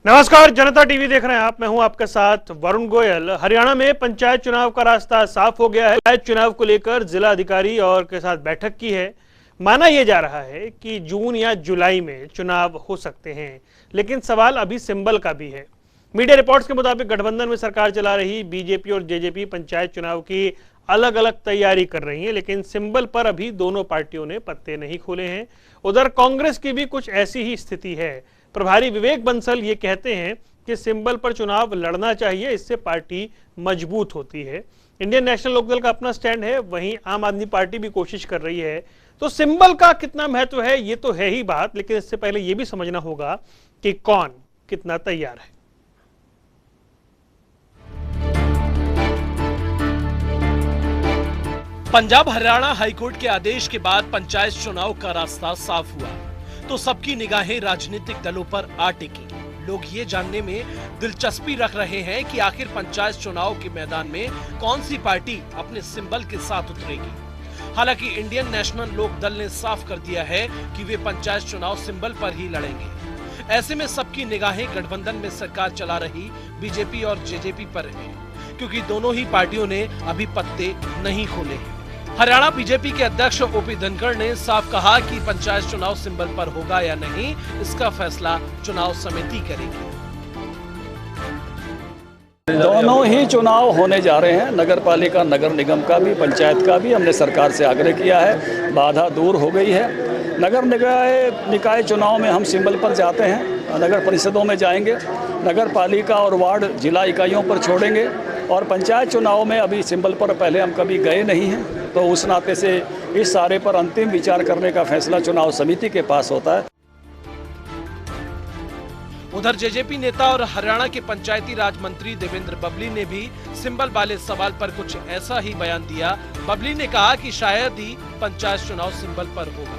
नमस्कार, जनता टीवी देख रहे हैं आप। मैं हूं आपके साथ वरुण गोयल। हरियाणा में पंचायत चुनाव का रास्ता साफ हो गया है। पंचायत चुनाव को लेकर जिला अधिकारी और के साथ बैठक की है। माना यह जा रहा है कि जून या जुलाई में चुनाव हो सकते हैं, लेकिन सवाल अभी सिंबल का भी है। मीडिया रिपोर्ट्स के मुताबिक गठबंधन में सरकार चला रही बीजेपी और जेजेपी पंचायत चुनाव की अलग अलग तैयारी कर रही है, लेकिन सिंबल पर अभी दोनों पार्टियों ने पत्ते नहीं खोले हैं। उधर कांग्रेस की भी कुछ ऐसी ही स्थिति है। प्रभारी विवेक बंसल ये कहते हैं कि सिंबल पर चुनाव लड़ना चाहिए, इससे पार्टी मजबूत होती है। इंडियन नेशनल लोकदल का अपना स्टैंड है, वहीं आम आदमी पार्टी भी कोशिश कर रही है। तो सिंबल का कितना महत्व है ये तो है ही बात, लेकिन इससे पहले ये भी समझना होगा कि कौन कितना तैयार है। पंजाब हरियाणा हाईकोर्ट के आदेश के बाद पंचायत चुनाव का रास्ता साफ हुआ तो सबकी निगाहें राजनीतिक दलों पर आ टिकी। लोग ये जानने में दिलचस्पी रख रहे हैं कि आखिर पंचायत चुनाव के मैदान में कौन सी पार्टी अपने सिंबल के साथ उतरेगी। हालांकि इंडियन नेशनल लोकदल ने साफ कर दिया है कि वे पंचायत चुनाव सिंबल पर ही लड़ेंगे। ऐसे में सबकी निगाहें गठबंधन में सरकार चला रही बीजेपी और जेजेपी पर है, क्योंकि दोनों ही पार्टियों ने अभी पत्ते नहीं खोले हैं। हरियाणा बीजेपी के अध्यक्ष ओपी धनखड़ ने साफ कहा कि पंचायत चुनाव सिंबल पर होगा या नहीं, इसका फैसला चुनाव समिति करेगी। दोनों ही चुनाव होने जा रहे हैं, नगर पालिका नगर निगम का भी पंचायत का भी। हमने सरकार से आग्रह किया है, बाधा दूर हो गई है। नगर निकाय चुनाव में हम सिंबल पर जाते हैं, नगर परिषदों में जाएंगे, नगर पालिका और वार्ड जिला इकाइयों पर छोड़ेंगे, और पंचायत चुनाव में अभी सिंबल पर पहले हम कभी गए नहीं हैं, तो उस नाते से इस सारे पर अंतिम विचार करने का फैसला चुनाव समिति के पास होता है। उधर जेजेपी नेता और हरियाणा के पंचायती राज मंत्री देवेंद्र बबली ने भी सिंबल वाले सवाल पर कुछ ऐसा ही बयान दिया। बबली ने कहा कि शायद ही पंचायत चुनाव सिंबल पर होगा।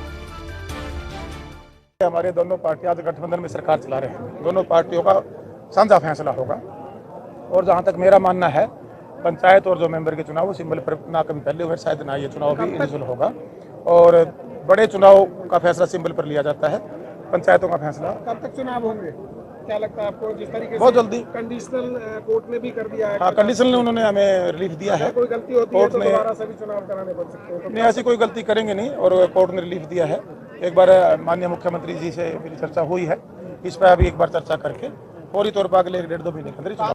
हमारे दोनों पार्टियां आज गठबंधन में सरकार चला रहे हैं, दोनों पार्टियों का साझा फैसला होगा। और जहां तक मेरा मानना है, पंचायत और जो मेंबर के चुनाव वो सिंबल पर ना कभी पहले हुए, शायद ना ये चुनाव भी इनिशियल होगा। और बड़े चुनाव का फैसला सिंबल पर लिया जाता है, पंचायतों का फैसला। कब तक चुनाव होंगे, क्या लगता है आपको? जिस तरीके बहुत से जल्दी कंडीशनल कोर्ट ने भी कर दिया है। हाँ, कंडीशनल ने उन्होंने हमें रिलीफ दिया है। कोई गलती होती है तो दोबारा सभी चुनाव कराने पड़ सकते हैं? नहीं, ऐसी कोई गलती करेंगे नहीं, और कोर्ट ने रिलीफ दिया है। एक बार माननीय मुख्यमंत्री जी से मेरी चर्चा हुई है, इस पर अभी एक बार चर्चा करके फौरी तौर पर अगले 1.5-2 महीने के अंदर।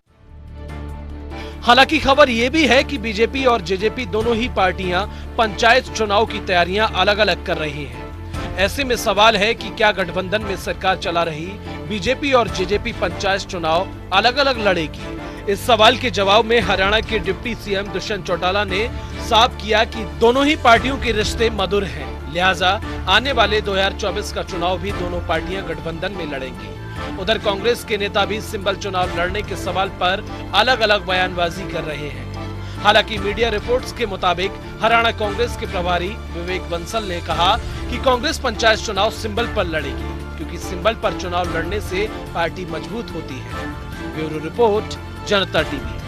हालांकि खबर ये भी है कि बीजेपी और जेजेपी दोनों ही पार्टियां पंचायत चुनाव की तैयारियां अलग अलग कर रही हैं। ऐसे में सवाल है कि क्या गठबंधन में सरकार चला रही बीजेपी और जेजेपी पंचायत चुनाव अलग अलग लड़ेगी। इस सवाल के जवाब में हरियाणा के डिप्टी सीएम दुष्यंत चौटाला ने साफ किया कि दोनों ही पार्टियों के रिश्ते मधुर हैं, लिहाजा आने वाले 2024 का चुनाव भी दोनों पार्टियां गठबंधन में लड़ेंगी। उधर कांग्रेस के नेता भी सिंबल चुनाव लड़ने के सवाल पर अलग अलग बयानबाजी कर रहे हैं। हालांकि मीडिया रिपोर्ट्स के मुताबिक हरियाणा कांग्रेस के प्रभारी विवेक बंसल ने कहा कि कांग्रेस पंचायत चुनाव सिंबल पर लड़ेगी, क्योंकि सिंबल पर चुनाव लड़ने से पार्टी मजबूत होती है। ब्यूरो रिपोर्ट, जनता टीवी।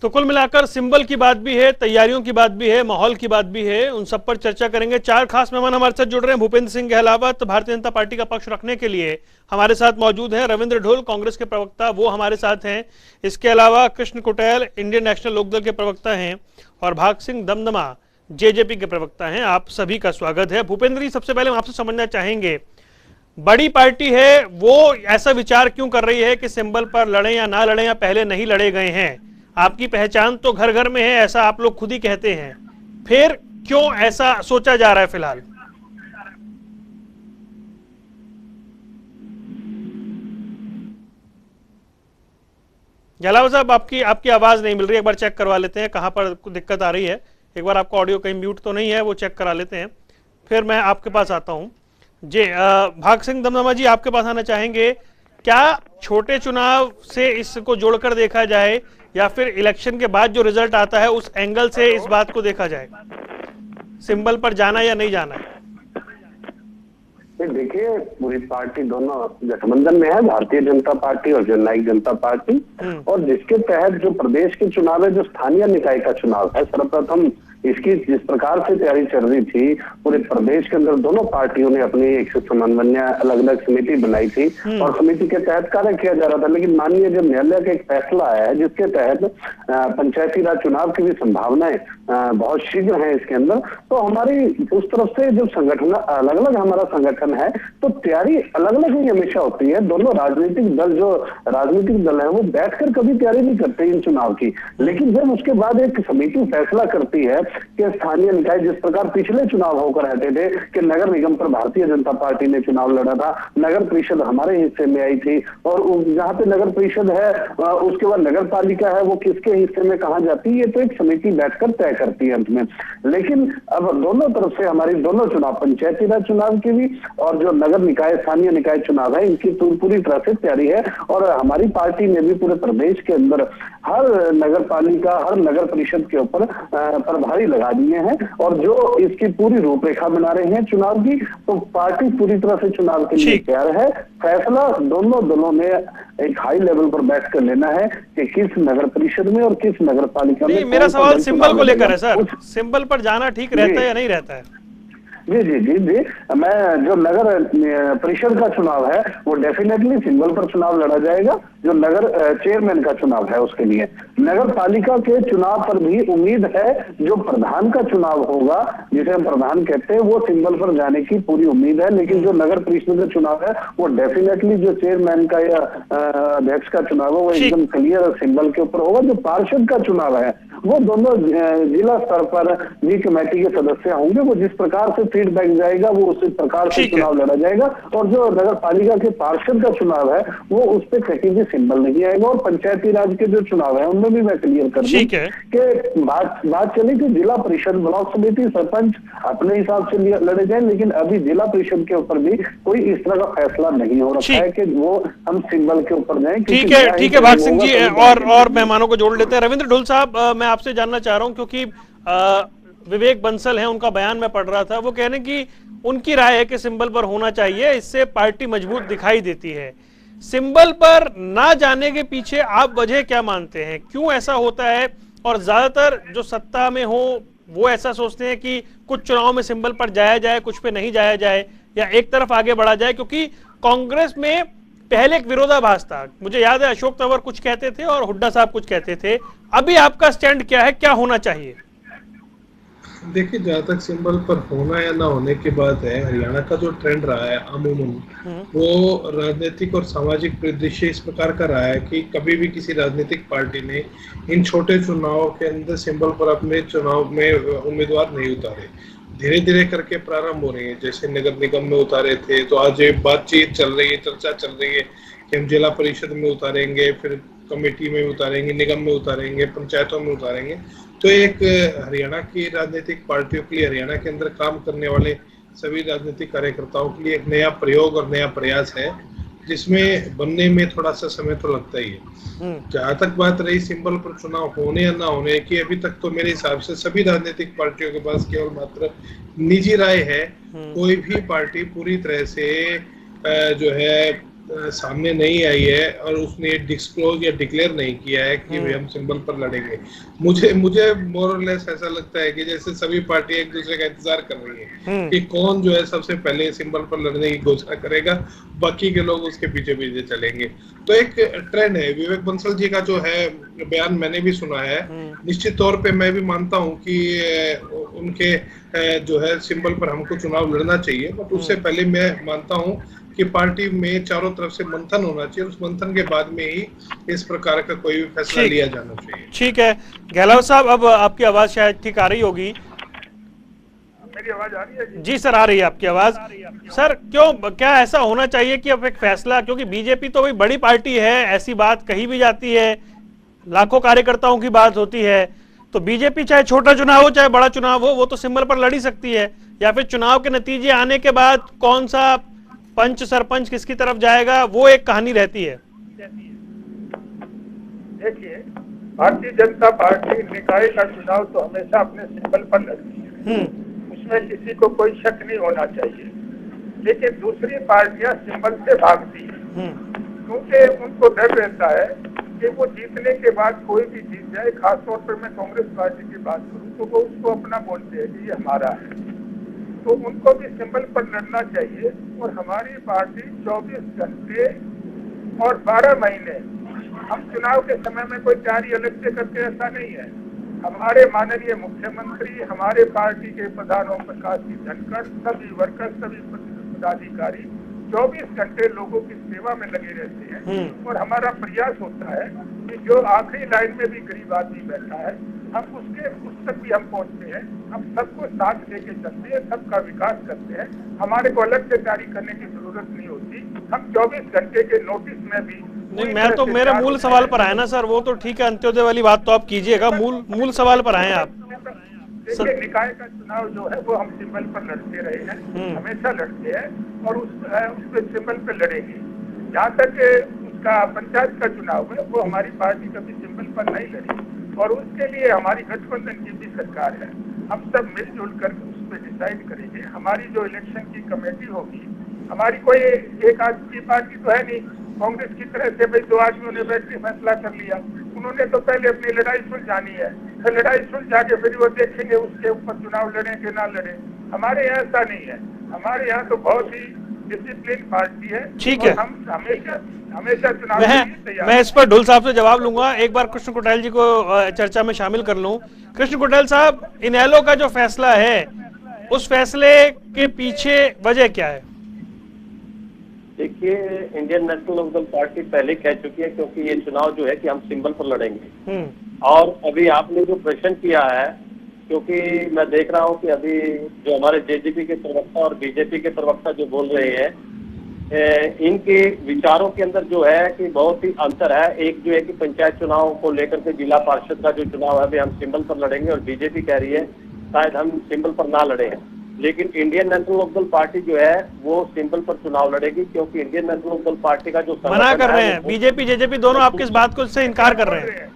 तो कुल मिलाकर सिंबल की बात भी है, तैयारियों की बात भी है, माहौल की बात भी है, उन सब पर चर्चा करेंगे। 4 खास मेहमान हमारे साथ जुड़ रहे हैं। भूपेंद्र सिंह गहलावत भारतीय जनता पार्टी का पक्ष रखने के लिए हमारे साथ मौजूद हैं। रविंद्र ढोल कांग्रेस के प्रवक्ता, वो हमारे साथ हैं। इसके अलावा कृष्ण कुटेल इंडियन नेशनल लोकदल के प्रवक्ता हैं, और भाग सिंह दमदमा जेजेपी के प्रवक्ता हैं। आप सभी का स्वागत है। भूपेंद्र जी, सबसे पहले हम आपसे समझना चाहेंगे, बड़ी पार्टी है वो ऐसा विचार क्यों कर रही है कि सिंबल पर लड़े या ना लड़े, या पहले नहीं लड़े गए हैं? आपकी पहचान तो घर घर में है, ऐसा आप लोग खुद ही कहते हैं, फिर क्यों ऐसा सोचा जा रहा है फिलहाल? गहलावत साहब, आपकी आवाज नहीं मिल रही, एक बार चेक करवा लेते हैं कहां पर दिक्कत आ रही है। एक बार आपका ऑडियो कहीं म्यूट तो नहीं है, वो चेक करा लेते हैं, फिर मैं आपके पास आता हूं। जी, भाग सिंह दमदमा जी, आपके पास आना चाहेंगे। क्या छोटे चुनाव से इसको जोड़कर देखा जाए, या फिर इलेक्शन के बाद जो रिजल्ट आता है उस एंगल से इस बात को देखा जाए, सिंबल पर जाना या नहीं जाना है? देखिए, पूरी पार्टी दोनों गठबंधन में है, भारतीय जनता पार्टी और जननायक जनता पार्टी, और जिसके तहत जो प्रदेश के चुनाव है, जो स्थानीय निकाय का चुनाव है, सर्वप्रथम इसकी जिस प्रकार से तैयारी चल रही थी पूरे प्रदेश के अंदर, दोनों पार्टियों ने अपनी एक समन्वय अलग अलग समिति बनाई थी और समिति के तहत कार्य किया जा रहा था। लेकिन माननीय जब न्यायालय का एक फैसला आया है जिसके तहत पंचायती राज चुनाव की भी संभावनाएं बहुत शीघ्र है इसके अंदर, तो हमारी उस तरफ से जो संगठन अलग अलग हमारा संगठन है तो तैयारी अलग अलग ही हमेशा होती है। दोनों राजनीतिक दल जो राजनीतिक दल है वो बैठकर कभी तैयारी नहीं करते इन चुनाव की, लेकिन जब उसके बाद एक समिति फैसला करती है कि स्थानीय निकाय, जिस प्रकार पिछले चुनाव होकर रहते थे कि नगर निगम पर भारतीय जनता पार्टी ने चुनाव लड़ा था, नगर परिषद हमारे हिस्से में आई थी और जहां पे नगर परिषद है उसके बाद नगर पालिका है वो किसके हिस्से में कहा जाती है, ये तो एक समिति बैठकर तय करती है अंत में। लेकिन अब दोनों तरफ से हमारी दोनों चुनाव, पंचायती राज चुनाव की भी और जो नगर निकाय स्थानीय निकाय चुनाव है, इनकी पूरी तरह से तैयारी है और हमारी पार्टी ने भी पूरे प्रदेश के अंदर हर नगर पालिका हर नगर परिषद के ऊपर प्रभारी लगा दिए हैं और जो इसकी पूरी रूपरेखा बना रहे हैं चुनाव की, तो पार्टी पूरी तरह से चुनाव के लिए तैयार है। फैसला दोनों दलों ने एक हाई लेवल पर बैठ कर लेना है कि किस नगर परिषद में और किस नगर पालिका में। मेरा सवाल सिंबल को लेकर है सर, सिंबल पर जाना ठीक रहता है या नहीं रहता है? जी जी जी जी, मैं जो नगर परिषद का चुनाव है वो डेफिनेटली सिंबल पर चुनाव लड़ा जाएगा, जो नगर चेयरमैन का चुनाव है उसके लिए। नगर पालिका के चुनाव पर भी उम्मीद है, जो प्रधान का चुनाव होगा जिसे हम प्रधान कहते हैं वो सिंबल पर जाने की पूरी उम्मीद है। लेकिन जो नगर परिषद का चुनाव है वो डेफिनेटली जो चेयरमैन का या अध्यक्ष का चुनाव है वो एकदम क्लियर सिंबल के ऊपर होगा। जो पार्षद का चुनाव है वो दोनों जिला स्तर पर जी कमेटी के सदस्य होंगे, वो जिस प्रकार से फीडबैक जाएगा वो उसी प्रकार से चुनाव लड़ा जाएगा और जो नगर पालिका के पार्षद का चुनाव है वो उस पर कहीं भी सिंबल नहीं आएगा। और पंचायती राज के जो चुनाव है उनमें भी मैं क्लियर कर दूं कि बात चली कि जिला परिषद, ब्लॉक समिति, सरपंच अपने हिसाब से लड़े जाए, लेकिन अभी जिला परिषद के ऊपर भी कोई इस तरह का फैसला नहीं हो रखा है कि वो हम सिंबल के ऊपर जाए। ठीक है भाग सिंह जी, और मेहमानों को जोड़ लेते हैं। रविंद्र ढोल साहब, मैं आपसे जानना चाह रहा हूं क्योंकि विवेक बंसल है, उनका बयान मैं पढ़ रहा था, वो कहने की उनकी राय है कि सिंबल पर होना चाहिए, इससे पार्टी मजबूत दिखाई देती है। सिंबल पर ना जाने के पीछे आप वजह क्या मानते हैं, क्यों ऐसा होता है? और ज्यादातर जो सत्ता में हो वो ऐसा सोचते हैं कि कुछ चुनाव में सिंबल पर जाया जाए, कुछ पे नहीं जाया जाए या एक तरफ आगे बढ़ा जाए, क्योंकि कांग्रेस में पहले एक विरोधाभास था। मुझे याद है अशोक तंवर कुछ कहते थे और हुड्डा साहब कुछ कहते थे। अभी आपका स्टैंड क्या है, क्या होना चाहिए? देखिए, जहाँ तक सिंबल पर होना या ना होने की बात है, हरियाणा का जो ट्रेंड रहा है अमूमन वो राजनीतिक और सामाजिक परिदृश्य इस प्रकार का रहा है कि कभी भी किसी राजनीतिक पार्टी ने इन छोटे चुनावों के अंदर सिंबल पर अपने चुनाव में उम्मीदवार नहीं उतारे। धीरे धीरे करके प्रारंभ हो रही है, जैसे नगर निगम में उतारे थे, तो आज ये बातचीत चल रही है, चर्चा चल रही है कि हम जिला परिषद में उतारेंगे, फिर कमेटी में उतारेंगे, निगम में उतारेंगे, पंचायतों में उतारेंगे। तो एक हरियाणा की राजनीतिक पार्टियों के लिए, हरियाणा के अंदर काम करने वाले सभी राजनीतिक कार्यकर्ताओं के लिए एक नया प्रयोग और नया प्रयास है, जिसमें बनने में थोड़ा सा समय तो लगता ही है। जहां तक बात रही सिंबल पर चुनाव होने या ना होने की, अभी तक तो मेरे हिसाब से सभी राजनीतिक पार्टियों के पास केवल मात्र निजी राय है। कोई भी पार्टी पूरी तरह से जो है सामने नहीं आई है और उसने डिस्क्लोज या डिक्लेयर नहीं किया है कि हम सिंबल पर लड़ेंगे। मुझे मोर और लेस ऐसा लगता है कि जैसे सभी पार्टी एक दूसरे का इंतजार कर रही है कि कौन जो है सबसे पहले सिंबल पर लड़ने की घोषणा करेगा, बाकी के लोग उसके पीछे पीछे चलेंगे। तो एक ट्रेंड है। विवेक बंसल जी का जो है बयान मैंने भी सुना है, निश्चित तौर पे मैं भी मानता हूँ कि उनके जो है सिंबल पर हमको चुनाव लड़ना चाहिए, बट उससे पहले मैं मानता हूँ कि पार्टी में चारों तरफ से मंथन होना चाहिए, उस मंथन के बाद में ही इस प्रकार का कोई भी फैसला लिया जाना चाहिए। ठीक है गहलोत साहब, अब आपकी आवाज शायद ठीक आ रही होगी। मेरी आवाज आ रही है? जी सर, आ रही है आपकी आवाज। सर क्या ऐसा होना चाहिए कि अब एक फैसला, क्योंकि बीजेपी तो भाई बड़ी पार्टी है, ऐसी बात कही भी जाती है, लाखों कार्यकर्ताओं की बात होती है, तो बीजेपी चाहे छोटा चुनाव हो चाहे बड़ा चुनाव हो वो तो सिंबल पर लड़ ही सकती है। या फिर चुनाव के नतीजे आने के बाद कौन सा पंच सरपंच किसकी तरफ जाएगा वो एक कहानी रहती है। देखिए, भारतीय जनता पार्टी निकाय का चुनाव तो हमेशा अपने सिंबल पर लड़ती है, उसमें किसी को कोई शक नहीं होना चाहिए। लेकिन दूसरी पार्टियां सिंबल से भागती है क्योंकि उनको डर रहता है कि वो जीतने के बाद कोई भी जीत जाए। खासतौर पर मैं कांग्रेस पार्टी की बात करूं तो वो उसको अपना बोलते हैं कि ये हमारा है। तो उनको भी सिंबल पर लड़ना चाहिए। और हमारी पार्टी 24 घंटे और 12 महीने, हम चुनाव के समय में कोई तैयारी अलग से करते ऐसा नहीं है। हमारे माननीय मुख्यमंत्री, हमारे पार्टी के प्रधान ओम प्रकाश जी धनखड़, सभी वर्कर, सभी पदाधिकारी 24 घंटे लोगों की सेवा में लगे रहते हैं। और हमारा प्रयास होता है कि जो आखिरी लाइन में भी गरीब आदमी बैठा है, हम उस तक भी हम पहुंचते हैं। हम सबको साथ लेके चलते हैं, सबका विकास करते हैं। हमारे को अलग से तैयारी करने की जरूरत नहीं होती। हम 24 घंटे के नोटिस में भी नहीं, मैं तो मेरे मूल सवाल पर आए ना सर, वो तो ठीक है, अंत्योदय वाली बात तो आप कीजिएगा, मूल सवाल पर आए आप। देखिए, निकाय का चुनाव जो है वो हम सिंबल पर लड़ते रहे हैं, हमेशा लड़ते हैं और उस पे सिंबल पे लड़ेंगे। जहाँ तक उसका पंचायत का चुनाव है, वो हमारी पार्टी कभी सिंबल पर नहीं लड़ी और उसके लिए हमारी गठबंधन की भी सरकार है। हम सब मिलजुल कर उस पर डिसाइड करेंगे। हमारी जो इलेक्शन की कमेटी होगी, हमारी कोई एक आदमी की पार्टी तो है नहीं कांग्रेस की तरह से भाई 2 आदमियों ने बैठ के फैसला कर लिया। उन्होंने तो पहले अपनी लड़ाई सुलझानी है, फिर लड़ाई सुलझा के फिर वो देखेंगे उसके ऊपर चुनाव लड़े कि ना लड़े। हमारे यहाँ ऐसा नहीं है। हमारे यहाँ तो बहुत ही डिसिप्लिन पार्टी है। ठीक है, हम हमेशा चुनाव मैं इस पर ढुल साहब से जवाब लूंगा। एक बार कृष्ण कुटेल जी को चर्चा में शामिल कर लूं। कृष्ण कुटेल साहब, इनेलो का जो फैसला है, उस फैसले के पीछे वजह क्या है? देखिए, इंडियन नेशनल लोकदल पार्टी पहले कह चुकी है, क्योंकि ये चुनाव जो है कि हम सिंबल पर लड़ेंगे। और अभी आपने जो प्रश्न किया है, क्योंकि मैं देख रहा हूं कि अभी जो हमारे जेजेपी के प्रवक्ता और बीजेपी के प्रवक्ता जो बोल रहे हैं, इनके विचारों के अंदर जो है कि बहुत ही अंतर है। एक जो है कि पंचायत चुनाव को लेकर के जिला पार्षद का जो चुनाव है हम सिंबल पर लड़ेंगे, और बीजेपी कह रही है शायद हम सिंबल पर ना लड़े हैं। लेकिन इंडियन नेशनल लोकदल पार्टी जो है वो सिंबल पर चुनाव लड़ेगी, क्योंकि इंडियन नेशनल लोकदल पार्टी का जो मना कर रहे हैं बीजेपी जेजेपी दोनों, आपकी इस बात को से इनकार कर रहे हैं।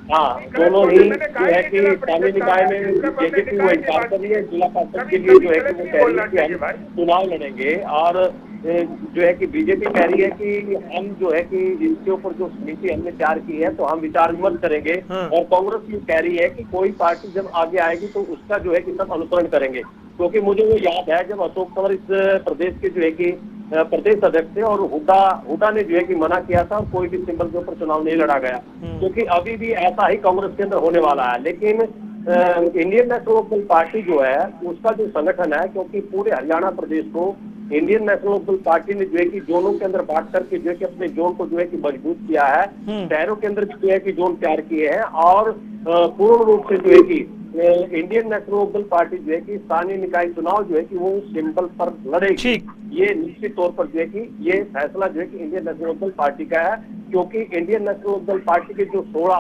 हाँ, दोनों ही जो है कि स्थानीय निकाय में जेजेपी वो इनकार कर रही है, जिला पार्षद के लिए जो है कि वो कह रही है कि हम चुनाव लड़ेंगे। और जो है कि बीजेपी कह रही है कि हम जो है कि इसके ऊपर जो समिति हमने तैयार की है तो हम विचार विमर्श करेंगे। और कांग्रेस भी कह रही है कि कोई पार्टी जब आगे आएगी तो उसका जो है कि सब अनुसरण करेंगे। क्योंकि मुझे वो याद है जब अशोक तंवर इस प्रदेश के जो है कि प्रदेश अध्यक्ष थे और हुड्डा ने जो है कि मना किया था और कोई भी सिंबल के ऊपर चुनाव नहीं लड़ा गया, क्योंकि अभी भी ऐसा ही कांग्रेस के अंदर होने वाला है। लेकिन इंडियन नेशनल लोकदल पार्टी जो है उसका जो संगठन है, क्योंकि पूरे हरियाणा प्रदेश को इंडियन नेशनल लोकदल पार्टी ने जो है कि जोनों के अंदर बांट करके जो है कि अपने जोन को जो है कि मजबूत किया है, शहरों के अंदर जो है कि जोन तैयार किए हैं। और पूर्ण रूप से जो है कि इंडियन नेशनल लोकदल पार्टी जो है कि स्थानीय निकाय चुनाव जो है कि वो सिंबल पर लड़ेगी। ये निश्चित तौर पर जो है कि ये फैसला जो है कि इंडियन नेशनल लोकदल पार्टी का है, क्योंकि इंडियन नेशनल लोकदल पार्टी के जो 16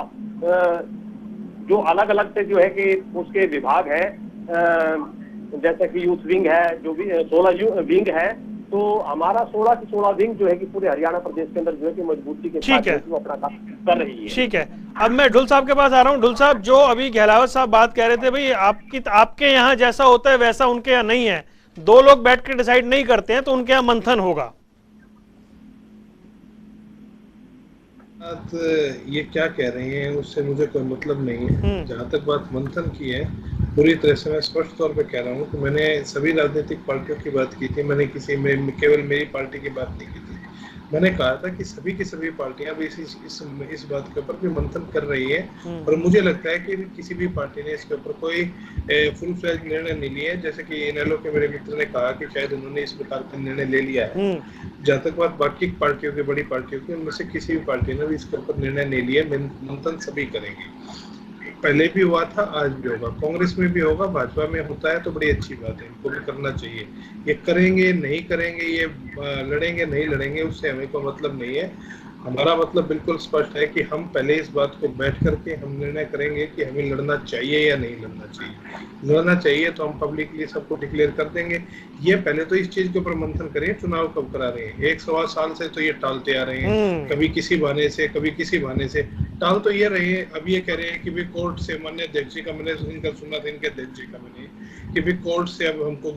जो अलग अलग से जो है कि उसके विभाग है, जैसे कि यूथ विंग है, जो भी 16 विंग है, तो हमारा 16 की 16 विंग जो है कि पूरे हरियाणा प्रदेश के अंदर जो है कि मजबूती के साथ वो अपना काम कर रही है। ठीक है, अब मैं ढुल साहब के पास आ रहा हूँ। ढुल साहब, जो अभी गहलावत साहब बात कह रहे थे, भाई आपके यहाँ जैसा होता है वैसा उनके यहाँ नहीं है, 2 लोग बैठ के डिसाइड नहीं करते हैं तो उनके यहाँ मंथन होगा। ये क्या कह रहे हैं उससे मुझे कोई मतलब नहीं है। जहाँ तक बात मंथन की है, पूरी तरह से मैं स्पष्ट तौर पे कह रहा हूँ कि मैंने सभी राजनीतिक पार्टियों की बात की थी, मैंने केवल मेरी पार्टी की बात नहीं की थी। मैंने कहा था कि सभी की सभी पार्टियां भी इस बात के ऊपर भी मंथन कर रही है, और मुझे लगता है कि किसी भी पार्टी ने इसके ऊपर कोई फुल फ्लेज निर्णय नहीं लिया है। जैसे कि इनेलो के मेरे मित्र ने कहा कि शायद उन्होंने इस प्रकार का निर्णय ले लिया है। जहाँ तक बात बाकी पार्टियों की, बड़ी पार्टियों की, उनमें से किसी भी पार्टी ने भी इसके ऊपर निर्णय नहीं लिया। मंथन सभी करेंगे, पहले भी हुआ था, आज भी होगा, कांग्रेस में भी होगा, भाजपा में होता है तो बड़ी अच्छी बात है, इनको भी करना चाहिए। ये करेंगे नहीं करेंगे, ये लड़ेंगे नहीं लड़ेंगे, उससे हमें कोई मतलब नहीं है। हमारा मतलब बिल्कुल स्पष्ट है कि हम पहले इस बात को बैठ करके हम निर्णय करेंगे कि हमें लड़ना चाहिए या नहीं लड़ना चाहिए। लड़ना चाहिए तो हम पब्लिकली सबको डिक्लेयर कर देंगे। ये पहले तो इस चीज के ऊपर मंथन करें, चुनाव कब करा रहे हैं। 1 साल से तो ये टालते आ रहे हैं, कभी किसी बहाने से कभी किसी बहाने से टाल तो ये रहे हैं। अब ये कह रहे हैं कि भाई कोर्ट से मान्य अध्यक्ष जी का मैंने इनका सुना था, इनके अध्यक्ष जी का मैंने कि भी कोर्ट से अब हमको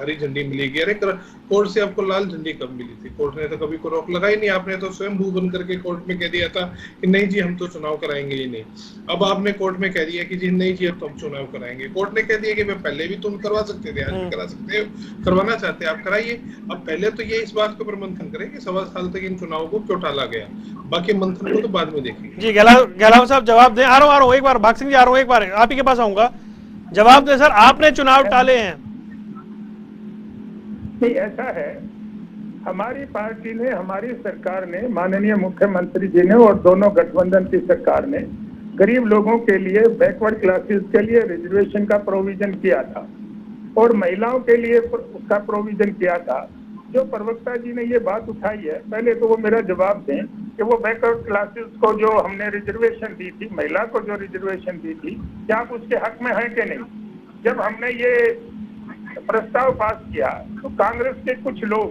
हरी झंडी मिलेगी। अरे कोर्ट से आपको लाल झंडी कब मिली थी? कोर्ट ने तो कभी को रोक लगाई नहीं। आपने तो स्वयं मुंह बंद करके कोर्ट में कह दिया था कि नहीं जी हम तो चुनाव कराएंगे ही नहीं। अब आपने कोर्ट में कह दिया कि जी नहीं जी अब तो हम चुनाव कराएंगे। कोर्ट ने कह दिया कि पहले भी तुम करवा सकते थे, आज भी करा सकते हो, करवाना चाहते आप कराइए। अब पहले तो ये इस बात के ऊपर मंथन करें कि 1.25 साल तक इन चुनावों को क्यों टाला गया, बाकी मंथन को तो बाद में देखेंगे। जी गहलावत साहब जवाब दें। आ रहा हूँ एक बार, भाग सिंह जी आ रहा हूँ, एक बार आप ही के पास आऊंगा, जवाब दें सर। आपने चुनाव टाले हैं? नहीं, ऐसा है, हमारी पार्टी ने, हमारी सरकार ने, माननीय मुख्यमंत्री जी ने और दोनों गठबंधन की सरकार ने गरीब लोगों के लिए, बैकवर्ड क्लासेस के लिए रिजर्वेशन का प्रोविजन किया था और महिलाओं के लिए उसका प्रोविजन किया था। जो प्रवक्ता जी ने ये बात उठाई है, पहले तो वो मेरा जवाब दें कि वो बैकवर्ड क्लासेस को जो हमने रिजर्वेशन दी थी, महिला को जो रिजर्वेशन दी थी, क्या आप उसके हक में हैं कि नहीं? जब हमने ये प्रस्ताव पास किया तो कांग्रेस के कुछ लोग,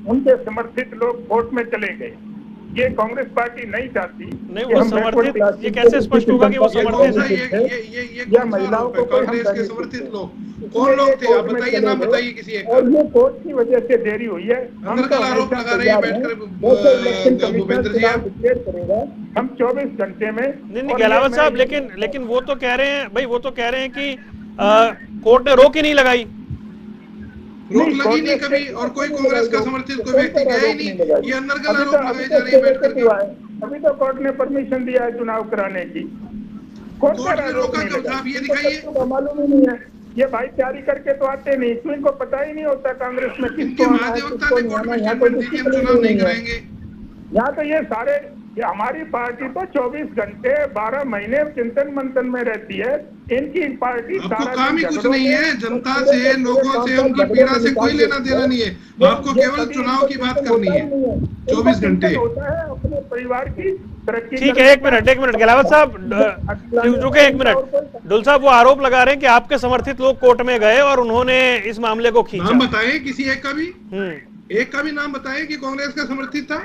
उनके समर्थित लोग कोर्ट में चले गए। ये कांग्रेस पार्टी नहीं चाहती। नहीं, वो समर्थित, ये कैसे स्पष्ट होगा कि वो समर्थित है? या महिलाओं को कांग्रेस के समर्थित लोग कौन लोग थे? आप बताइए, नाम बताइए किसी एक। और ये कोर्ट की वजह से देरी हुई है। अंदर का आरोप लगा रहे हैं बैठकर भूपेंद्र जी। आप हम 24 घंटे में। नहीं गहलावत साहब, लेकिन वो तो कह रहे हैं भाई, वो तो कह रहे हैं कि कोर्ट ने रोक ही नहीं लगाई। रोक लगी नहीं कभी, और कोई कांग्रेस का समर्थित कोई व्यक्ति गया ही नहीं। ये अंदर का आरोप लगाए जा रहे हैं बैठ करके। अभी तो कोर्ट ने परमिशन दिया है चुनाव कराने की। कोर्ट ने रोका कब था? ये दिखाइए। मालूम ही नहीं है। ये भाई तैयारी करके तो आते नहीं, क्यों इनको पता ही नहीं होता कांग्रेस में किसको आना है, किसको नहीं आना है। यहाँ तो चुनाव नहीं कराएंगे। यहाँ तो ये सारे, ये हमारी पार्टी तो 24 घंटे 12 महीने चिंतन मंथन में रहती है। इनकी पार्टी आपको काम ही कुछ नहीं है, जनता से, लोगों से, उनकी पीड़ा से कोई लेना देना नहीं है। आपको केवल चुनाव की बात करनी है 24 घंटे। होता है अपने परिवार की तरक्की। ठीक है, एक मिनट गहलावत साहब रुके, एक मिनट। डुल साहब वो आरोप लगा रहे हैं कि आपके समर्थित लोग कोर्ट में गए और उन्होंने इस मामले को खींचा। नाम बताएं किसी एक का भी, एक का भी नाम बताएं कि कांग्रेस का समर्थित था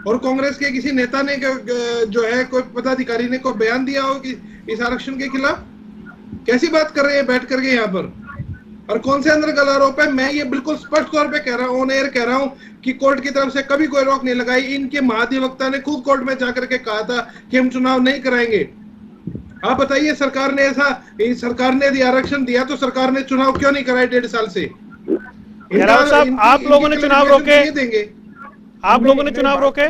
और कांग्रेस के किसी नेता ने जो है, कोई पदाधिकारी ने कोई बयान दिया हो कि इस आरक्षण के खिलाफ। कैसी बात कर रहे हैं बैठ करके यहाँ पर? और कौन से अंदर गलत आरोप है? मैं ये बिल्कुल स्पष्ट तौर पे कह रहा हूँ, ऑन एयर कह रहा हूँ कि कोर्ट की तरफ से कभी कोई रोक नहीं लगाई। इनके महाधिवक्ता ने खुद कोर्ट में जाकर के कहा था कि हम चुनाव नहीं कराएंगे। आप बताइए, सरकार ने सरकार ने यदि आरक्षण दिया तो सरकार ने चुनाव क्यों नहीं कराए 1.5 साल से? साहब आप लोगों ने चुनाव रोके, देंगे? आप लोगों ने चुनाव रोके?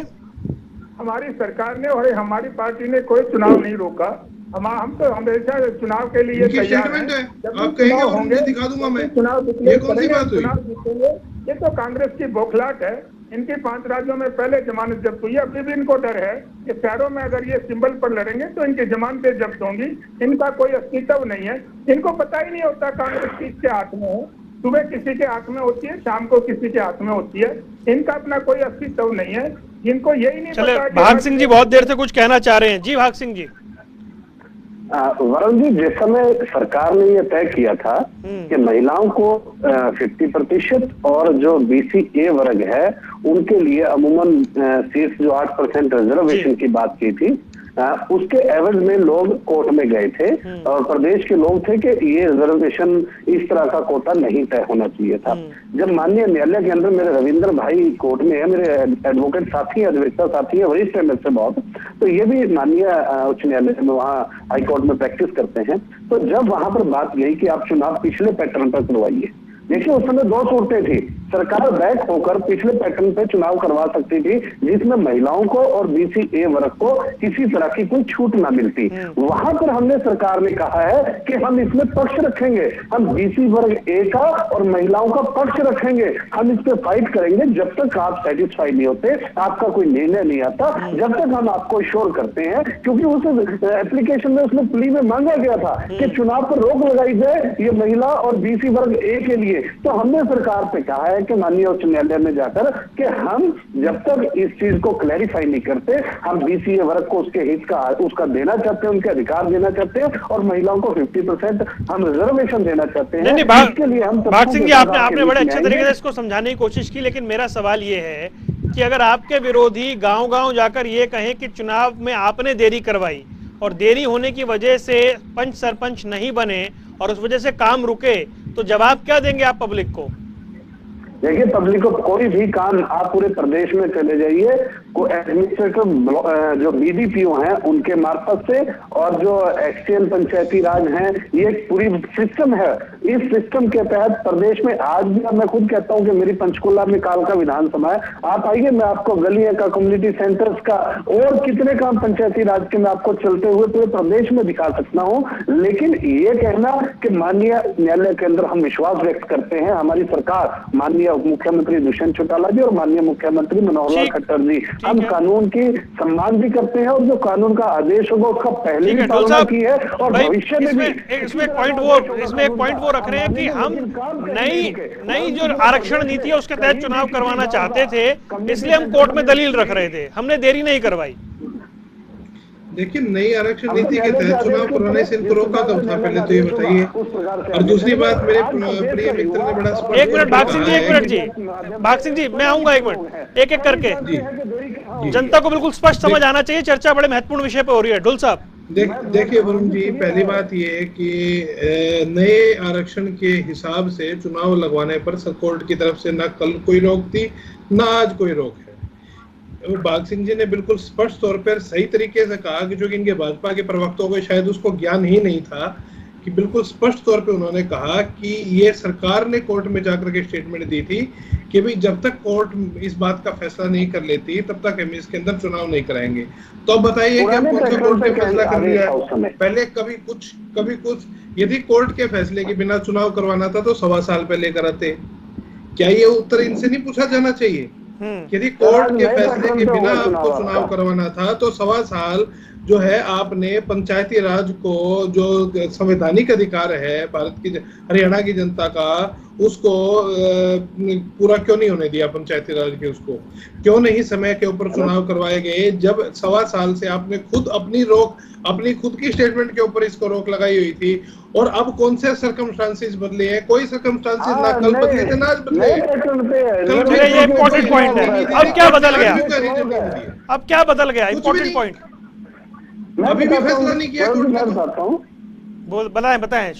हमारी सरकार ने और हमारी पार्टी ने कोई चुनाव नहीं रोका। हम तो हमेशा चुनाव के लिए तैयार हैं। जब आप कहेंगे होंगे, दिखा दूंगा मैं। चुनाव ये कौन सी बात हुई? चुनाव जीतेंगे। ये तो कांग्रेस की बौखलाहट है। इनकी 5 राज्यों में पहले जमानत जब्त हुई है। अभी भी इनको डर है कि शहरों में अगर ये सिंबल पर लड़ेंगे तो इनकी जमानतें जब्त होंगी। इनका कोई अस्तित्व नहीं है। इनको पता ही नहीं होता कांग्रेस किसके हाथ में है। सुबह किसी के हाथ में होती है, शाम को किसी के हाथ में होती है। इनका अपना कोई अस्तित्व नहीं है। इनको यही नहीं पता। भाग सिंह जी बहुत देर से कुछ कहना चाह रहे हैं। जी भाग सिंह जी। वरुण जी, जिस समय सरकार ने यह तय किया था कि महिलाओं को 50% और जो BCA वर्ग है उनके लिए अमूमन शीर्ष जो 8% रिजर्वेशन की बात की थी, उसके एवज में लोग कोर्ट में गए थे और प्रदेश के लोग थे कि ये रिजर्वेशन इस तरह का कोटा नहीं तय होना चाहिए था। जब माननीय न्यायालय के अंदर मेरे रविंद्र भाई कोर्ट में है, मेरे एडवोकेट साथी है, अधिवक्ता साथी है, वरिष्ठ है मेरे से बहुत, तो ये भी माननीय उच्च न्यायालय में वहाँ हाईकोर्ट में प्रैक्टिस करते हैं। तो जब वहां पर बात गई कि आप चुनाव पिछले पैटर्न पर करवाइए, देखिए उस समय 2 सूरतें थी। सरकार बैक होकर पिछले पैटर्न पे चुनाव करवा सकती थी जिसमें महिलाओं को और BCA वर्ग को किसी तरह की कोई छूट ना मिलती। वहां पर हमने, सरकार ने कहा है कि हम इसमें पक्ष रखेंगे, हम BC वर्ग A का और महिलाओं का पक्ष रखेंगे, हम इस पे फाइट करेंगे जब तक आप सेटिस्फाई नहीं होते, आपका कोई निर्णय नहीं आता, जब तक हम आपको श्योर करते हैं। क्योंकि उस एप्लीकेशन में, उसमें प्ली में मांगा गया था कि चुनाव पर रोक लगाई जाए ये महिला और BC वर्ग A के लिए। तो हमने सरकार से कहा है कि माननीय उच्च न्यायालय में जाकर कि हम जब तक इस चीज को क्लैरिफाई नहीं करते, हम BCA वर्ग को उसके हित का उसका देना चाहते हैं, उनके अधिकार देना चाहते हैं और महिलाओं को 50% हम रिजर्वेशन देना चाहते हैं। इसके लिए हम भाग सिंह जी, आपने बड़े अच्छे तरीके से इसको समझाने की कोशिश की, लेकिन मेरा सवाल ये है कि अगर आपके विरोधी गांव-गांव जाकर ये कहें कि चुनाव में आपने देरी करवाई और देरी होने की वजह से पंच सरपंच नहीं बने और उस वजह से काम रुके, तो जवाब क्या देंगे आप पब्लिक को? देखिए, पब्लिक को कोई भी काम आप पूरे प्रदेश में चले जाइए, को एडमिनिस्ट्रेटिव जो बीडीपीओ हैं उनके मार्फत से और जो एक्सचेंज पंचायती राज हैं, ये एक पूरी सिस्टम है। इस सिस्टम के तहत प्रदेश में आज भी मैं खुद कहता हूं कि मेरी पंचकुला में कालका विधानसभा है, आप आइए, मैं आपको गलियों का, कम्युनिटी सेंटर्स का और कितने काम पंचायती राज के मैं आपको चलते हुए पूरे प्रदेश में दिखा सकता हूं। लेकिन ये कहना कि माननीय न्यायालय के अंदर हम विश्वास व्यक्त करते हैं, हमारी सरकार, माननीय उप मुख्यमंत्री दुष्यंत चौटाला जी और माननीय मुख्यमंत्री मनोहर लाल खट्टर जी, हम कानून की सम्मान भी करते हैं और जो कानून का आदेश होगा उसका पहले भी पालना की है और भविष्य में भी। इसमें एक पॉइंट वो रख रहे हैं कि हम नई जो आरक्षण नीति है उसके तहत चुनाव करवाना चाहते थे, इसलिए हम कोर्ट में दलील रख रहे थे, हमने देरी नहीं करवाई। देखिए, नई आरक्षण नीति के तहत चुनाव करवाने से इनको रोका कब था, पहले तो ये बताइए। और दूसरी बात, मेरे प्रिय मित्र ने बड़ा स्पष्ट, एक मिनट भाग सिंह जी, एक मिनट जी, भाग सिंह जी, मैं आऊंगा, एक मिनट, एक एक करके। जनता को बिल्कुल स्पष्ट समझ आना चाहिए, चर्चा बड़े महत्वपूर्ण विषय पे हो रही है। ढुल साहब, देखिए वरुण जी, पहली बात ये कि नए आरक्षण के हिसाब से चुनाव लगवाने पर कोर्ट की तरफ से न कल कोई रोक थी, न आज कोई रोक है। बाग सिंह जी ने बिल्कुल स्पष्ट तौर पर सही तरीके से कहा कि जो कि इनके भाजपा के प्रवक्ताओं को शायद उसको ज्ञान ही नहीं था, कि बिल्कुल स्पष्ट तौर पे उन्होंने कहा कि ये सरकार ने कोर्ट में जाकर के स्टेटमेंट दी थी कि भाई जब तक कोर्ट इस बात का फैसला नहीं कर लेती तब तक हम इसके अंदर चुनाव नहीं कराएंगे। तो अब बताइए कि अब कौन सा कोर्ट ने फैसला कर लिया है? पहले कभी कुछ यदि कोर्ट के फैसले के बिना चुनाव करवाना था तो 1.25 साल पहले कराते। क्या ये उत्तर इनसे नहीं पूछा जाना चाहिए? यदि कोर्ट के फैसले के बिना आपको चुनाव करवाना था तो 1.25 साल जो है आपने पंचायती राज को, जो संवैधानिक अधिकार है भारत की, हरियाणा की जनता का, उसको पूरा क्यों नहीं होने दिया? पंचायती राज के उसको क्यों नहीं समय के ऊपर चुनाव करवाए गए, जब 1.25 साल से आपने खुद अपनी खुद की स्टेटमेंट के ऊपर इसको रोक लगाई हुई थी? और अब कौन से सर्कमस्टांसेस बदले हैं? कोई सर्कमस्टांसेस ना कल बदले थे ना आज बदले। ये इम्पोर्टेंट पॉइंट है। अब क्या बदल गया? अब क्या बदल गया? इम्पोर्टेंट पॉइंट अभी भी फैसला नहीं किया कोर्ट ने। बताएं।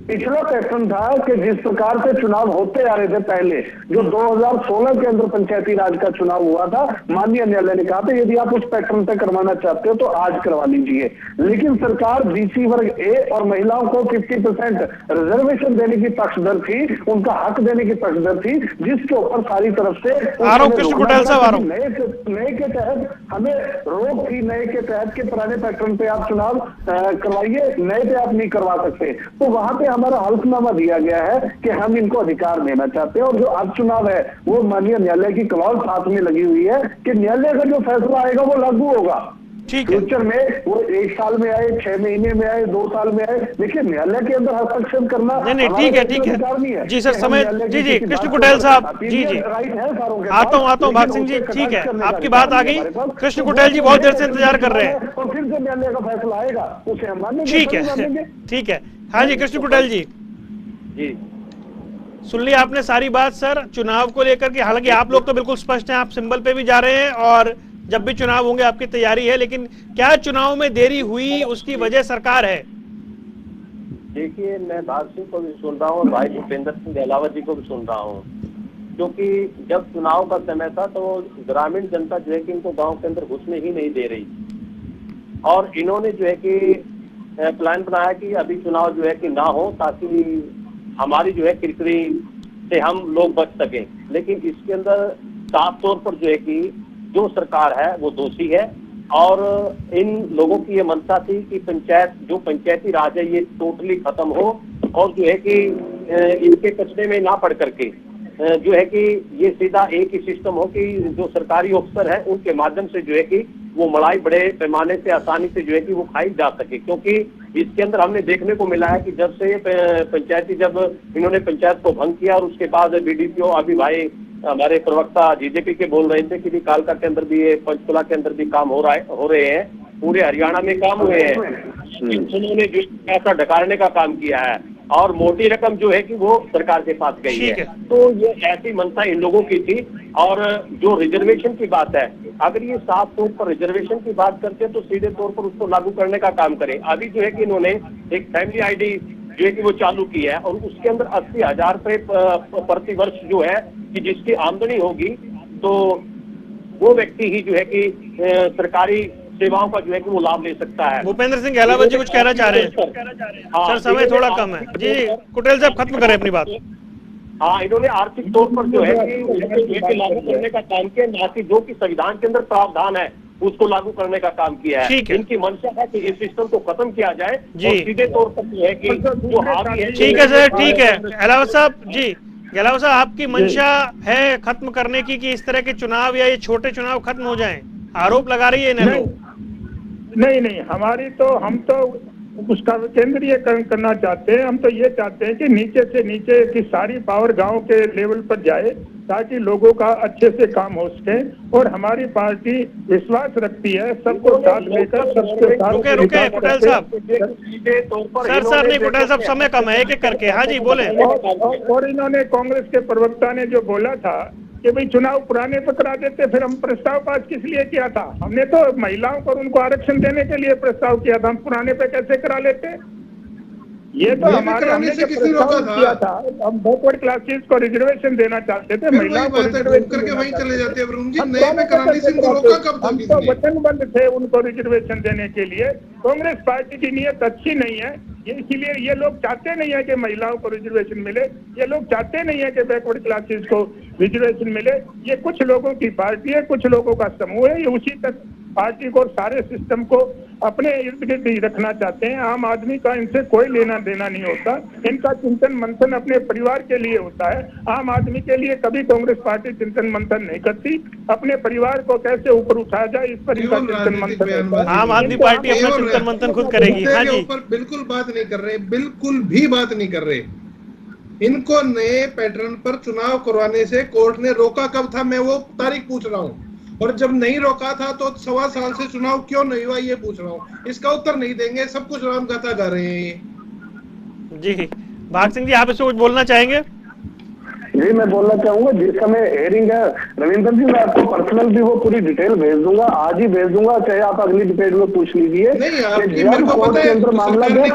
पिछला पैटर्न था कि जिस प्रकार से चुनाव होते आ रहे थे पहले, जो 2016 के अंदर पंचायती राज का चुनाव हुआ था, माननीय न्यायालय ने कहा था यदि आप उस पैटर्न पे करवाना चाहते हो तो आज करवा लीजिए। लेकिन सरकार बीसी वर्ग ए और महिलाओं को 50% रिजर्वेशन देने की पक्षधर थी, उनका हक देने की पक्षधर थी, जिसके ऊपर सारी तरफ से नए के तहत हमें रोक थी, नए के तहत के पुराने पैटर्न पे आप चुनाव करवाइए, नए पे आप नहीं करवा सकते। तो वहां पे हमारा हल्फनामा दिया गया है कि हम इनको अधिकार देना चाहते हैं। और जो अब चुनाव है वो माननीय न्यायालय की क्लॉज साथ में लगी हुई है कि न्यायालय का जो फैसला आएगा वो लागू होगा। फ्यूचर में वो 1 साल में आए, 6 महीने में आए, 2 साल में आए, देखिए न्यायालय के अंदर हस्तक्षेप करना नहीं, ठीक है जी सर, समय जी कृष्ण कुटेल साहब, जी आता हूँ भाग सिंह जी, ठीक है, आपकी बात आ गई। कृष्ण कुटेल जी बहुत देर से इंतजार कर रहे हैं और फिर से न्यायालय का फैसला आएगा उसे हम मानेंगे। ठीक है, हाँ जी कृष्ण कुटेल जी, सुन लिया आपने सारी बात सर चुनाव को लेकर के। हालांकि आप लोग तो बिल्कुल स्पष्ट हैं, आप सिंबल पे भी जा रहे हैं और जब भी चुनाव होंगे आपकी तैयारी है, लेकिन क्या चुनाव में देरी हुई उसकी वजह सरकार है? देखिए, मैं भाग सिंह को भी सुन रहा हूँ और भाई भूपेंद्र सिंह दहलावत जी को भी सुन रहा हूँ, क्योंकि जब चुनाव का समय था तो ग्रामीण जनता जो है कि इनको गांव के अंदर घुसने ही नहीं दे रही और इन्होंने जो है कि प्लान बनाया कि अभी चुनाव जो है कि ना हो ताकि हमारी जो है किरकिरी से हम लोग बच सकें। लेकिन इसके अंदर साफ तौर पर जो है कि जो सरकार है वो दोषी है और इन लोगों की ये मंशा थी कि पंचायती राज है ये टोटली खत्म हो और जो है कि इनके कचरे में ना पड़ करके जो है कि ये सीधा एक ही सिस्टम हो कि जो सरकारी अफसर है उनके माध्यम से जो है कि वो मलाई बड़े पैमाने से आसानी से जो है कि वो खाई जा सके। क्योंकि इसके अंदर हमने देखने को मिला है कि जब से जब इन्होंने पंचायत को भंग किया और उसके बाद बीडीपीओ अभी भाई हमारे प्रवक्ता जीजेपी के बोल रहे थे कि कालका के अंदर भी, पंचकुला के अंदर भी काम हो रहे हैं, पूरे हरियाणा में काम हुए हैं, उन्होंने जो पैसा ढकाने का काम किया है और मोटी रकम जो है कि वो सरकार के पास गई है। तो ये ऐसी मंशा इन लोगों की थी और जो रिजर्वेशन की बात है, अगर ये साफ तौर पर रिजर्वेशन की बात करते हैं तो सीधे तौर पर उसको लागू करने का काम करें। अभी जो है कि इन्होंने एक फैमिली आईडी जो है कि वो चालू की है और उसके अंदर 80,000 रुपए प्रति वर्ष जो है कि जिसकी आमदनी होगी तो वो व्यक्ति ही जो है कि सरकारी सेवाओं का जो है कि वो लाभ ले सकता है। भूपेंद्र सिंह गहलावत जी कुछ कहना चाह रहे हैं? सर समय थोड़ा कम है जी, कुटेल साहब खत्म करें अपनी बात। हाँ, इन्होंने आर्थिक तौर पर जो है कि लागू करने का काम किया, ना कि जो कि संविधान के अंदर प्रावधान है उसको लागू करने का काम किया है। इनकी मंशा है कि इस सिस्टम को खत्म किया जाए और सीधे तौर पर जो है कि जो हावी है। ठीक है सर, ठीक है गहलावत साहब जी, गहलावत साहब आपकी मंशा है खत्म करने की कि इस तरह के चुनाव या ये छोटे चुनाव खत्म हो जाएं, आरोप लगा रही है नहीं, हमारी तो हम तो उसका केंद्रीय करना चाहते हैं। हम तो ये चाहते हैं कि नीचे से नीचे की सारी पावर गांव के लेवल पर जाए ताकि लोगों का अच्छे से काम हो सके। और हमारी पार्टी विश्वास रखती है सबको साथ लेकर सबके साथ। रुके कुटेल साहब, सर नहीं कुटेल साहब समय कम है, एक एक करके। हाँ जी बोले। और इन्होंने कांग्रेस के प्रवक्ता ने जो बोला था कि भाई चुनाव पुराने पर करा देते, फिर हम प्रस्ताव पास किस लिए किया था? हमने तो महिलाओं को उनको आरक्षण देने के लिए प्रस्ताव किया था, हम पुराने पे कैसे करा लेते? ये तो हमारे हमने किया था, हम बैकवर्ड क्लासेस को रिजर्वेशन देना चाहते थे, महिलाओं को रिजर्वेशन करके वहीं चले जाते हैं। हम तो वचनबद्ध थे उनको रिजर्वेशन देने के लिए। कांग्रेस पार्टी की नीयत अच्छी नहीं है, इसीलिए ये लोग चाहते नहीं है कि महिलाओं को रिजर्वेशन मिले, ये लोग चाहते नहीं है कि बैकवर्ड क्लासेस को रिजर्वेशन मिले। ये कुछ लोगों की पार्टी है, कुछ लोगों का समूह है, ये उसी तक पार्टी को सारे सिस्टम को अपने इर्द गिर्द ही रखना चाहते हैं। आम आदमी का इनसे कोई लेना देना नहीं होता, इनका चिंतन मंथन अपने परिवार के लिए होता है। आम आदमी के लिए कभी कांग्रेस पार्टी चिंतन मंथन नहीं करती, अपने परिवार को कैसे ऊपर उठाया जाए इस पर इनका चिंतन मंथन। आम आदमी पार्टी अपना चिंतन मंथन खुद करेगी। हाँ जी, बिल्कुल बात नहीं कर रहे, बिल्कुल भी बात नहीं कर रहे। इनको नए पैटर्न पर चुनाव करवाने से कोर्ट ने रोका कब था, मैं वो तारीख पूछ रहा हूँ। और जब नहीं रोका था तो 1.25 साल से चुनाव क्यों नहीं हुआ ये पूछ रहा हूँ। इसका उत्तर नहीं देंगे, सब कुछ रामकथा गा रहे हैं जी। भाग सिंह जी आप इसको कुछ बोलना चाहेंगे? जी मैं बोलना चाहूंगा, जिस समय हेयरिंग है रविंद्र जी, मैं आपको पर्सनल भी वो पूरी डिटेल भेज दूंगा, आज ही भेज दूंगा, चाहे आप अगली डिटेल में पूछ लीजिए। कोर्ट के अंदर मामला गया,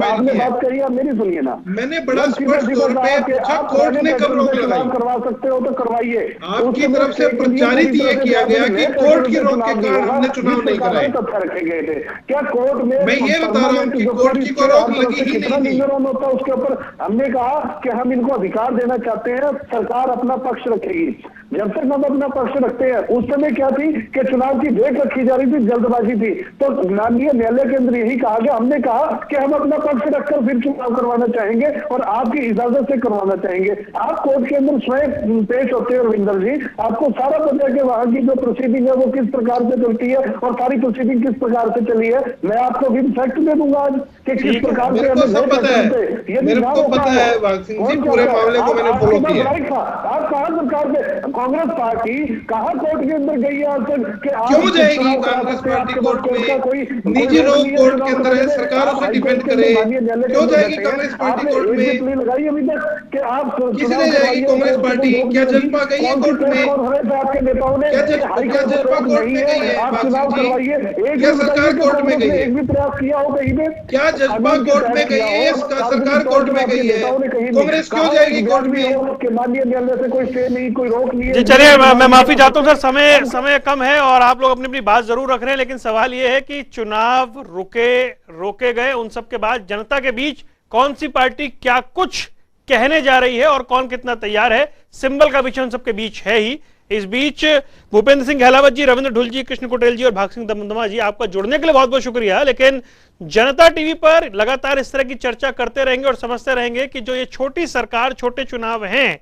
आपने बात करी, आप मेरी सुनिए ना। मैंने बड़ा स्पष्ट तौर पे पूछा कोर्ट ने कब रोक लगाई। करवा सकते हो तो करवाइए। आपकी तरफ से प्रचारित ये किया गया कि कोर्ट की रोक के कारण हमने चुनाव नहीं कराए। रखे गए थे क्या कोर्ट में? मैं ये बता रहा हूँ कि कोर्ट की कोई रोक लगी ही नहीं थी। उसके ऊपर हमने कहा कि हम इनको अधिकार देना चाहते हैं, सरकार अपना पक्ष रखेगी। जब तक हम अपना पक्ष रखते हैं, उस समय क्या थी कि चुनाव की डेट रखी जा रही थी, जल्दबाजी थी, तो माननीय न्यायालय के अंदर यही कहा गया, हमने कहा कि हम अपना पक्ष रखकर फिर चुनाव करवाना चाहेंगे और आपकी इजाजत से करवाना चाहेंगे। आप कोर्ट के अंदर स्वयं पेश होते हैं रविंदर जी, आपको सारा पता है कि वहां की जो प्रोसीडिंग है वो किस प्रकार से चलती है और सारी प्रोसीडिंग किस प्रकार से चली है। मैं आपको विद फैक्ट दे दूंगा आज कि किस प्रकार से पूरे मामले को मैंने फॉलो किया। आप कहा सरकार से, कांग्रेस पार्टी कहा कोर्ट के अंदर गई है आज तक कि क्यों जाएगी कांग्रेस पार्टी कोर्ट में? निजी लोग कोर्ट के अंदर है, सरकार उसे डिफेंड करे, क्यों जाएगी कांग्रेस पार्टी कोर्ट में? लगाई अभी तक कि आप किसने जाएगी कांग्रेस पार्टी? क्या जलपा गई है कोर्ट में? आपके नेताओं ने क्या जलपा कोर्ट में गई है? आप चुनाव करवाइए, क्या सरकार कोर्ट में गई है? एक भी प्रयास किया हो कहीं पे? क्या जलपा कोर्ट में गई है? सरकार कोर्ट में गई है, कांग्रेस क्यों जाएगी कोर्ट में? माननीय न्यायालय से कोई स्टे नहीं, कोई रोक नहीं है। चलिए मैं माफी चाहता हूं सर, समय कम है और आप लोग अपनी अपनी बात जरूर रख रहे हैं, लेकिन सवाल यह है कि चुनाव रोके गए, उन सब के बाद जनता के बीच कौन सी पार्टी क्या कुछ कहने जा रही है और कौन कितना तैयार है, सिंबल का विषय उन सबके बीच है ही। इस बीच भूपेंद्र सिंह गहलावत जी, रविंद्र ढुल जी, कृष्ण कुटेल जी और भाग सिंह दमदमा जी, आपका जुड़ने के लिए बहुत बहुत शुक्रिया। लेकिन जनता टीवी पर लगातार इस तरह की चर्चा करते रहेंगे और समझते रहेंगे कि जो ये छोटी सरकार, छोटे चुनाव हैं,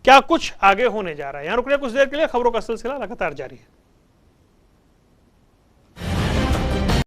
क्या कुछ आगे होने जा रहा है। यहां रुकने कुछ देर के लिए, खबरों का सिलसिला लगातार जारी है।